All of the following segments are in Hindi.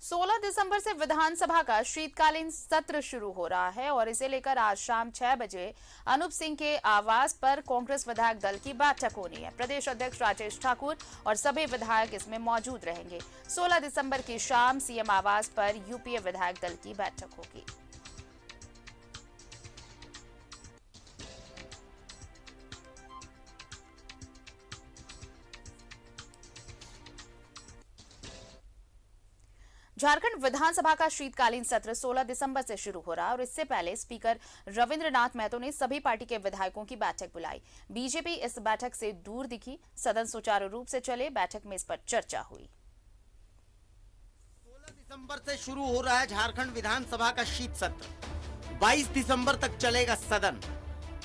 16 दिसंबर से विधानसभा का शीतकालीन सत्र शुरू हो रहा है और इसे लेकर आज शाम 6 बजे अनूप सिंह के आवास पर कांग्रेस विधायक दल की बैठक होनी है। प्रदेश अध्यक्ष राजेश ठाकुर और सभी विधायक इसमें मौजूद रहेंगे। 16 दिसंबर की शाम सीएम आवास पर यूपीए विधायक दल की बैठक होगी। झारखंड विधानसभा का शीतकालीन सत्र 16 दिसंबर से शुरू हो रहा है और इससे पहले स्पीकर रविंद्रनाथ महतो ने सभी पार्टी के विधायकों की बैठक बुलाई। बीजेपी इस बैठक से दूर दिखी। सदन सुचारू रूप से चले, बैठक में इस पर चर्चा हुई। 16 दिसंबर से शुरू हो रहा है झारखंड विधानसभा का शीत सत्र। 22 दिसंबर तक चलेगा सदन।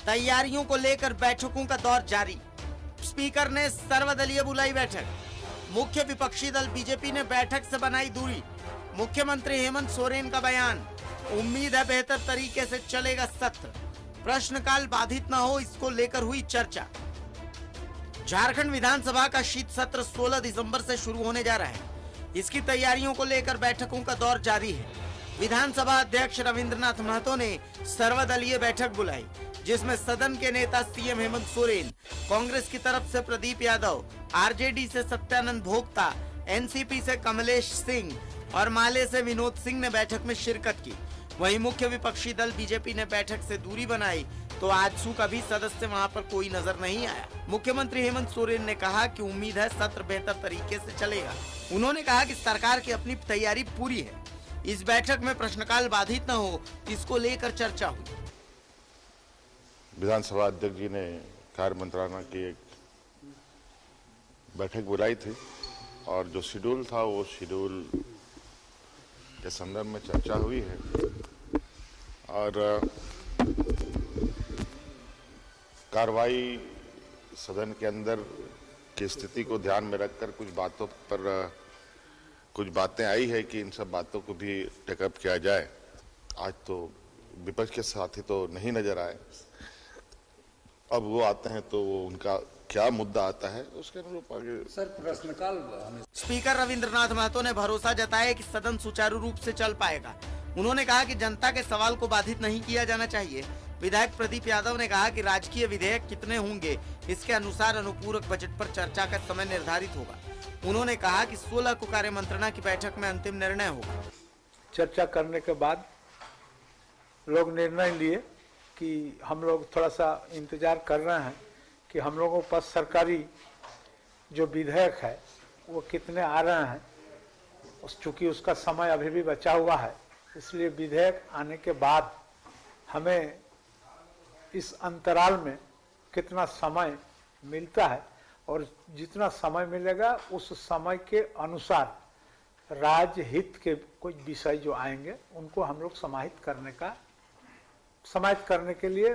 तैयारियों को लेकर बैठकों का दौर जारी। स्पीकर ने सर्वदलीय बुलाई बैठक। मुख्य विपक्षी दल बीजेपी ने बैठक से बनाई दूरी। मुख्यमंत्री हेमंत सोरेन का बयान, उम्मीद है बेहतर तरीके से चलेगा सत्र। प्रश्नकाल बाधित न हो, इसको लेकर हुई चर्चा। झारखंड विधानसभा का शीत सत्र 16 दिसंबर से शुरू होने जा रहा है। इसकी तैयारियों को लेकर बैठकों का दौर जारी है। विधानसभा अध्यक्ष रविंद्रनाथ महतो ने सर्वदलीय बैठक बुलाई, जिसमें सदन के नेता सीएम हेमंत सोरेन, कांग्रेस की तरफ से प्रदीप यादव, आरजेडी से सत्यानंद भोक्ता, एनसीपी से कमलेश सिंह और माले से विनोद सिंह ने बैठक में शिरकत की। वहीं मुख्य विपक्षी दल बीजेपी ने बैठक से दूरी बनाई तो आजसू का भी सदस्य वहां पर कोई नजर नहीं आया। मुख्यमंत्री हेमंत सोरेन ने कहा कि उम्मीद है सत्र बेहतर तरीके से चलेगा। उन्होंने कहा कि सरकार की अपनी तैयारी पूरी है। इस बैठक में प्रश्नकाल बाधित न हो, इसको लेकर चर्चा हुई। विधानसभा अध्यक्ष जी ने कार्य मंत्रालय की एक बैठक बुलाई थी और जो शेड्यूल था वो शेड्यूल के संदर्भ में चर्चा हुई है और कार्रवाई सदन के अंदर की स्थिति को ध्यान में रखकर कुछ बातें आई है कि इन सब बातों को भी टेकअप किया जाए। आज तो विपक्ष के साथी तो नहीं नजर आए, अब वो आते हैं तो वो उनका क्या मुद्दा आता है उसके अनुरूप आगे सर प्रश्नकाल। स्पीकर रविंद्रनाथ महतो ने भरोसा जताया कि सदन सुचारू रूप से चल पाएगा। उन्होंने कहा कि जनता के सवाल को बाधित नहीं किया जाना चाहिए। विधायक प्रदीप यादव ने कहा कि राजकीय विधेयक कितने होंगे, इसके अनुसार अनुपूरक बजट पर चर्चा का समय निर्धारित होगा। उन्होंने कहा कि 16 को कार्य मंत्रणा की बैठक में अंतिम निर्णय होगा। चर्चा करने के बाद लोग निर्णय लिए कि हम लोग थोड़ा सा इंतजार कर रहे हैं कि हम लोगों के पास सरकारी जो विधेयक है वो कितने आ रहे हैं। चूंकि उसका समय अभी भी बचा हुआ है, इसलिए विधेयक आने के बाद हमें इस अंतराल में कितना समय मिलता है और जितना समय मिलेगा उस समय के अनुसार राज्य हित के कुछ विषय जो आएंगे उनको हम लोग समाहित करने के लिए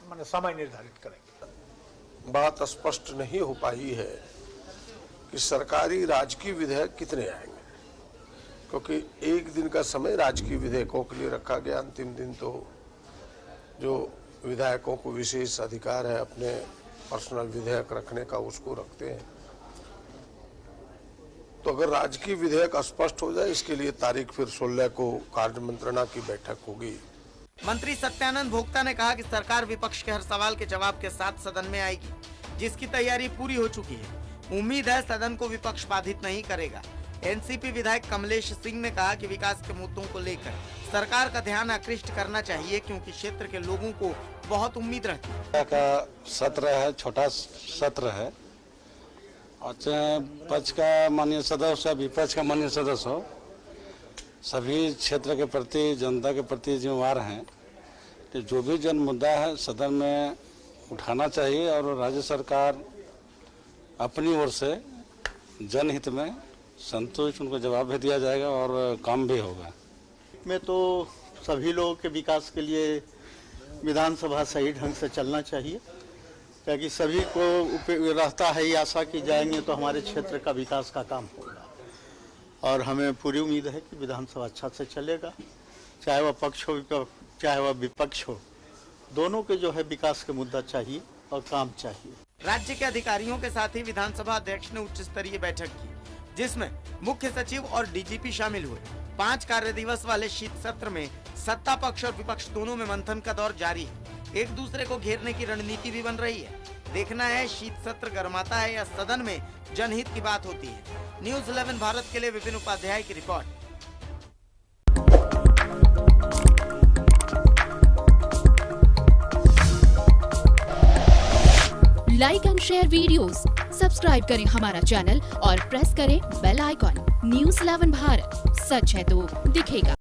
माने समय निर्धारित करेंगे। बात स्पष्ट नहीं हो पाई है कि सरकारी राजकीय विधेयक कितने आएंगे, क्योंकि एक दिन का समय राजकीय विधेयकों के लिए रखा गया। अंतिम दिन तो जो विधायकों को विशेष अधिकार है अपने पर्सनल विधेयक रखने का, उसको रखते हैं। तो अगर राजकीय विधेयक स्पष्ट हो जाए, इसके लिए तारीख फिर 16 को कार्य मंत्रणा की बैठक होगी। मंत्री सत्यानंद भोक्ता ने कहा कि सरकार विपक्ष के हर सवाल के जवाब के साथ सदन में आएगी, जिसकी तैयारी पूरी हो चुकी है। उम्मीद है सदन को विपक्ष बाधित नहीं करेगा। एनसीपी विधायक कमलेश सिंह ने कहा कि विकास के मुद्दों को लेकर सरकार का ध्यान आकृष्ट करना चाहिए, क्योंकि क्षेत्र के लोगों को बहुत उम्मीद रहती है। का सत्र है, छोटा सत्र है और चाहे पक्ष का माननीय सदस्य हो, विपक्ष का माननीय सदस्य हो, सभी क्षेत्र के प्रति, जनता के प्रति जिम्मेवार हैं। तो जो भी जन मुद्दा है सदन में उठाना चाहिए और राज्य सरकार अपनी ओर से जनहित में संतुष्ट उनको जवाब भी दिया जाएगा और काम भी होगा। में तो सभी लोगों के विकास के लिए विधानसभा सही ढंग से चलना चाहिए, क्योंकि सभी को रहता है ये आशा कि जाएंगे तो हमारे क्षेत्र का विकास का काम होगा और हमें पूरी उम्मीद है कि विधानसभा अच्छा से चलेगा। चाहे वह पक्ष हो चाहे वह विपक्ष हो, दोनों के जो है विकास के मुद्दा चाहिए और काम चाहिए। राज्य के अधिकारियों के साथ ही विधानसभा अध्यक्ष ने उच्च स्तरीय बैठक की। जिसमें मुख्य सचिव और डीजीपी शामिल हुए। 5 कार्य दिवस वाले शीत सत्र में सत्ता पक्ष और विपक्ष दोनों में मंथन का दौर जारी है। एक दूसरे को घेरने की रणनीति भी बन रही है। देखना है शीत सत्र गर्माता है या सदन में जनहित की बात होती है। न्यूज़ 11 भारत के लिए विपिन उपाध्याय की report. Like and share videos, subscribe करें हमारा चैनल और प्रेस करें बेल आइकॉन। न्यूज़ 11 भारत, सच है तो दिखेगा।